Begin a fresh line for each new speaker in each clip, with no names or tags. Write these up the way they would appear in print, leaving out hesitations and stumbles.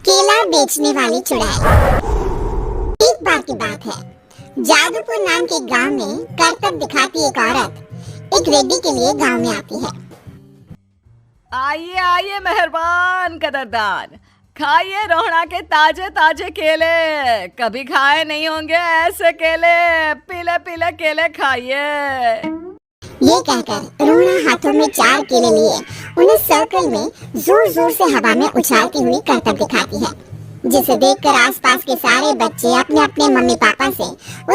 केला बेचने वाली चुड़ैल। एक बार की बात है, जादूपुर नाम के गांव में करतब दिखाती एक औरत एक रेड्डी के लिए गांव में आती है।
आइए आइए मेहरबान कदरदान, खाइए रोहड़ा के ताजे ताजे केले। कभी खाए नहीं होंगे ऐसे केले। पीले पीले केले खाइए।
ये कहकर रोहड़ा हाथों में 4 केले लिए उन्हें सर्कल में जोर जोर से हवा में उछालती हुई करतब दिखाती है, जिसे देखकर आसपास के सारे बच्चे अपने अपने मम्मी पापा से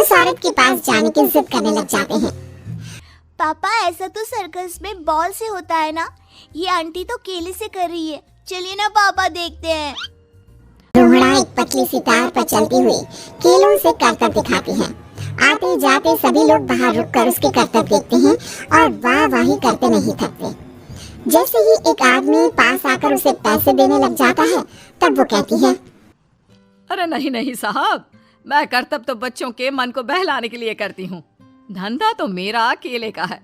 उस औरत के पास जाने की जिद करने लग जाते हैं।
पापा, ऐसा तो सर्कस में बॉल से होता है ना, ये आंटी तो केले से कर रही है। चलिए ना पापा, देखते हैं।
रोहड़ा एक पतली सी तार पर चलती हुई केलों से करतब दिखाती है। आते जाते सभी लोग बाहर रुककर उसके करतब देखते हैं और वाह वाही करते नहीं थकते। जैसे ही एक आदमी पास आकर उसे पैसे देने लग जाता है, तब वो कहती है,
अरे नहीं नहीं साहब, मैं करतब तो बच्चों के मन को बहलाने के लिए करती हूँ। धंधा तो मेरा केले का है।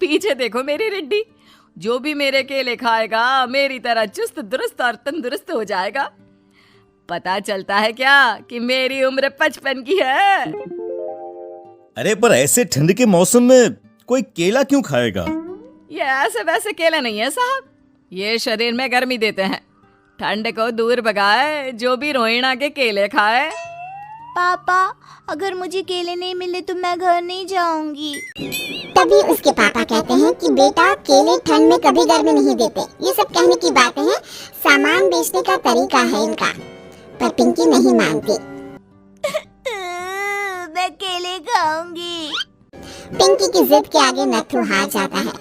पीछे देखो मेरी रिड्डी, जो भी मेरे केले खाएगा मेरी तरह चुस्त दुरुस्त और तंदुरुस्त हो जाएगा। पता चलता है क्या कि मेरी उम्र 55 की है।
अरे पर ऐसे ठंड के मौसम में कोई केला क्यों खाएगा?
ये ऐसे वैसे केले नहीं है साहब, ये शरीर में गर्मी देते हैं। ठंड को दूर भगाए जो भी रोहिणा के केले खाए।
पापा, अगर मुझे केले नहीं मिले तो मैं घर नहीं जाऊंगी।
तभी उसके पापा कहते हैं कि बेटा, केले ठंड में कभी गर्मी नहीं देते। ये सब कहने की बातें हैं, सामान बेचने का तरीका है इनका। पर पिंकी नहीं मानती।
मैं केले खाऊंगी।
पिंकी की जिद के आगे नथु हार जाता है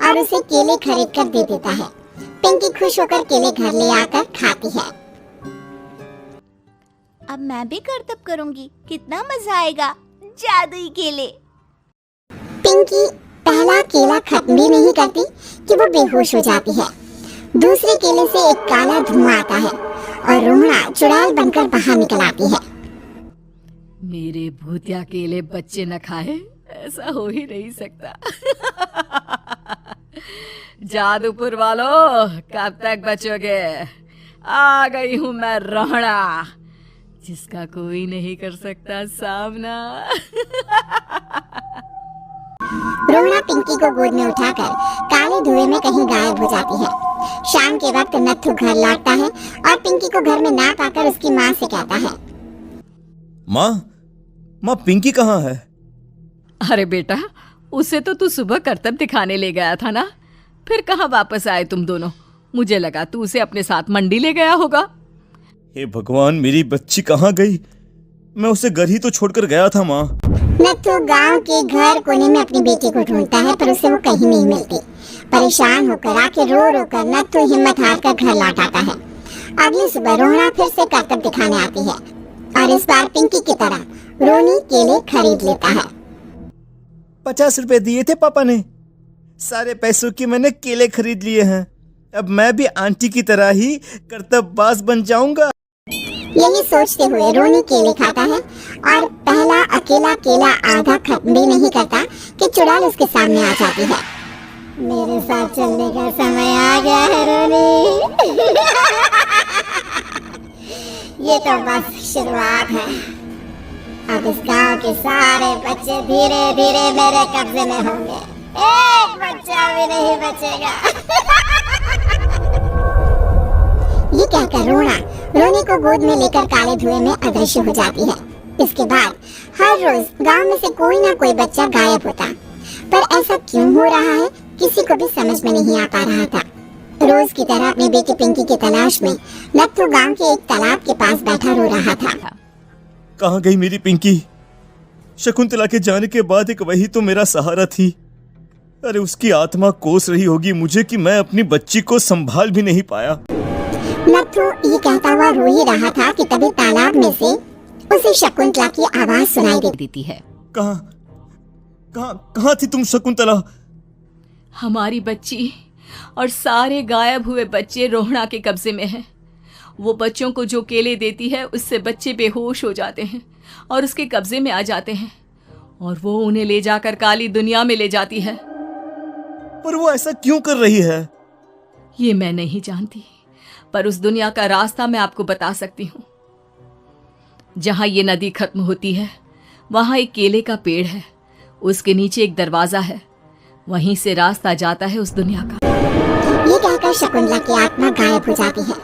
और उसे केले खरीद कर दे देता है। पिंकी खुश होकर केले घर ले आकर खाती है।
अब मैं भी करतब करूंगी, कितना मजा आएगा। जादुई केले।
पिंकी पहला केला खत्म भी नहीं करती कि वो बेहोश हो जाती है। दूसरे केले से एक काला धुआं आता है और रोहड़ा चुड़ैल बनकर बाहर निकल आती है।
मेरे भूतिया केले बच्चे न खाए, ऐसा हो ही नहीं सकता। जादूपुर वालों, कब तक बचोगे? आ गई हूँ मैं रोहड़ा, जिसका कोई नहीं कर सकता सामना।
रोहड़ा पिंकी को गोद में उठाकर काले धुएं में कहीं गायब हो जाती है। शाम के वक्त नथु घर लौटता है और पिंकी को घर में ना पाकर उसकी माँ से कहता है,
माँ पिंकी कहाँ है?
अरे बेटा, उसे तो तू सुबह करतब दिखाने ले गया था ना, फिर कहाँ वापस आए तुम दोनों? मुझे लगा तू उसे अपने साथ मंडी ले गया होगा।
हे भगवान, मेरी बच्ची कहाँ गई? मैं उसे घर ही तो छोड़कर गया था माँ।
नथु गांव के घर कोने में अपनी बेटी को ढूंढता है, पर उसे वो कहीं नहीं मिलती। परेशान होकर आके रो रो कर नथु हिम्मत हार कर घर लौट आता है। अगली सुबह रोहड़ा फिर से करतब दिखाने आती है और इस बार पिंकी की तरह रोनी केले खरीद लेता है।
50 रुपए दिए थे पापा ने, सारे पैसों के मैंने केले खरीद लिए हैं। अब मैं भी आंटी की तरह ही करतबबाज बन जाऊंगा।
यही सोचते हुए रोनी केले खाता है और पहला अकेला केला आधा खत्म भी नहीं करता कि चुड़ैल उसके सामने आ जाती है। मेरे साथ चलने का समय आ गया है रोनी। ये तो बस शुरुआत है। अब इस गांव के सारे बच्चे धीरे धीरे मेरे कब्जे में होंगे। एक बच्चा भी नहीं बचेगा। ये कहकर रोना रोनी को गोद में लेकर काले धुएं में अदृश्य हो जाती है। इसके बाद हर रोज गांव में से कोई ना कोई बच्चा गायब होता, पर ऐसा क्यों हो रहा है किसी को भी समझ में नहीं आ पा रहा था। रोज की तरह अपनी बेटी पिंकी की तलाश में नथु गांव के एक तालाब के पास बैठा रो रहा था।
कहाँ गई मेरी पिंकी? शकुंतला के जाने के बाद एक वही तो मेरा सहारा थी। अरे उसकी आत्मा कोस रही होगी मुझे कि मैं अपनी बच्ची को संभाल भी नहीं पाया।
नथु ये कहता हुआ रो ही रहा था कि तभी तालाब में से उसे शकुंतला की आवाज सुनाई देती है।
कहाँ थी तुम शकुंतला?
हमारी बच्ची और सारे गायब हुए बच्चे रोहड़ा के कब्जे में हैं। वो बच्चों को जो केले देती है उससे बच्चे बेहोश हो जाते हैं और उसके कब्जे में आ जाते हैं और वो उन्हें ले जाकर काली दुनिया में ले जाती है।
पर वो ऐसा क्यों कर रही है?
ये मैं नहीं जानती, पर उस दुनिया का रास्ता मैं आपको बता सकती हूँ। जहां ये नदी खत्म होती है वहां एक केले का पेड़ है, उसके नीचे एक दरवाजा है, वहीं से रास्ता जाता है उस दुनिया का।
ये कहकर शकुंतला की आत्मा गायब हो जाती है।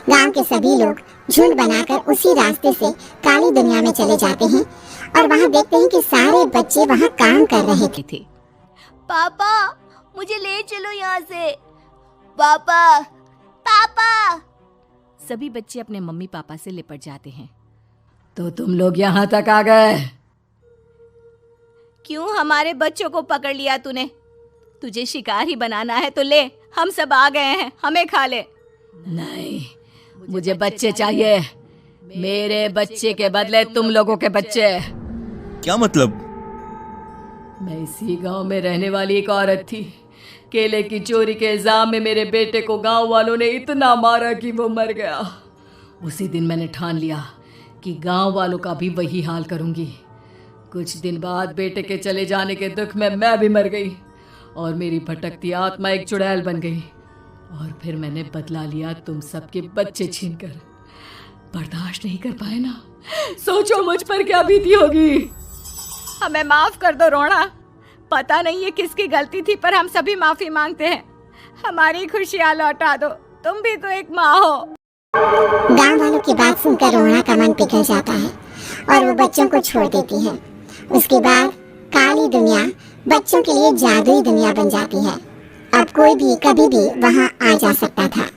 गांव के सभी लोग झुंड बनाकर उसी रास्ते से काली दुनिया में चले जाते हैं और वहां देखते हैं कि सारे बच्चे वहां काम कर रहे थे।
पापा मुझे ले चलो यहाँ से। पापा पापा।
सभी बच्चे अपने मम्मी पापा से लिपट जाते हैं। तो तुम लोग यहाँ तक आ गए?
क्यों हमारे बच्चों को पकड़ लिया तूने? तुझे शिकार ही बनाना है तो ले, हम सब आ गए हैं, हमें खा ले।
नहीं, मुझे बच्चे चाहिए। मेरे बच्चे के बदले तुम लोगों के बच्चे।
क्या मतलब?
मैं इसी गांव में रहने वाली एक औरत थी। केले की चोरी के इल्जाम में मेरे बेटे को गांव वालों ने इतना मारा कि वो मर गया। उसी दिन मैंने ठान लिया कि गांव वालों का भी वही हाल करूंगी। कुछ दिन बाद बेटे के चले जाने के दुख में मैं भी मर गई और मेरी भटकती आत्मा एक चुड़ैल बन गई। और फिर मैंने बदला लिया तुम सबके बच्चे छीनकर। बर्दाश्त नहीं कर पाए ना? सोचो मुझ पर क्या बीती होगी।
हमें माफ कर दो रोना। पता नहीं ये किसकी गलती थी, पर हम सभी माफी मांगते हैं। हमारी खुशियाँ लौटा दो, तुम भी तो एक माँ हो।
गांव वालों की बात सुनकर रोना का मन पिघल जाता है और वो बच्चों को छोड़ देती है। उसके बाद काली दुनिया बच्चों के लिए जादुई दुनिया बन जाती है। अब कोई भी कभी भी वहां आ जा सकता था।